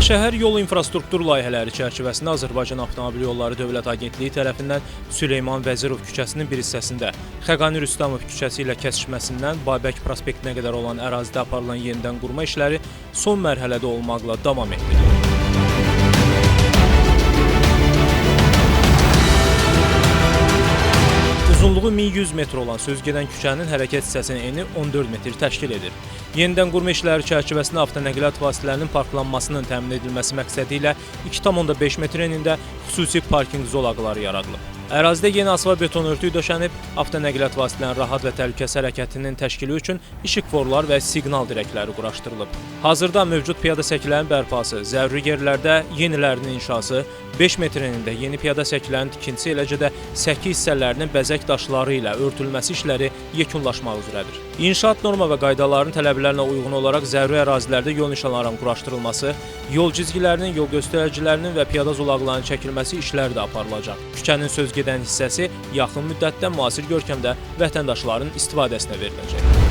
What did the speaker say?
Şəhər yol infrastruktur layihələri çərçivəsində Azərbaycan Avtomobil Yolları Dövlət Agentliyi tərəfindən Süleyman Vəzirov küçəsinin bir hissəsində, Xəqani Rüstəmov küçəsi ilə kəsişməsindən Babək prospektinə qədər olan ərazidə aparılan yenidən qurma işləri son mərhələdə olmaqla davam etdirilir. Uzunluğu 1100 metr olan sözgedən küçənin hərəkət hissəsinin eni 14 metr təşkil edir. Yenidən qurma işləri çərçivəsində avtonəqliyyat vasitələrinin parklanmasının təmin edilməsi məqsədi ilə 2,5 metr enində xüsusi parkinq zolaqları yaradılıb. Ərazidə yeni asfalt beton örtüyü döşənib, avtonəqliyyat vasitələrinin rahat və təhlükəsiz hərəkətinin təşkili üçün işıqforlar və siqnal dirəkləri quraşdırılıb. Hazırda mövcud piyada səkilərinin bərpası, zəruri yerlərdə yenilərinin inşası, 5 metr enində yeni piyada səkilərinin tikintisi, eləcə də səki hissələrinin bəzək daşları ilə örtülməsi işləri yekunlaşmaq üzrədir. İnşaat norma və qaydaların tələblərinə uyğun olaraq zəruri ərazilərdə yol nişanlarının quraşdırılması, yol cizgilərinin, yol göstəricilərinin və piyada zolaqlarının çəkilməsi işləri də aparılacaq. Küçənin sözgedən hissəsi yaxın müddətdə müasir görkəmdə vətəndaşların istifadəsinə veriləcək.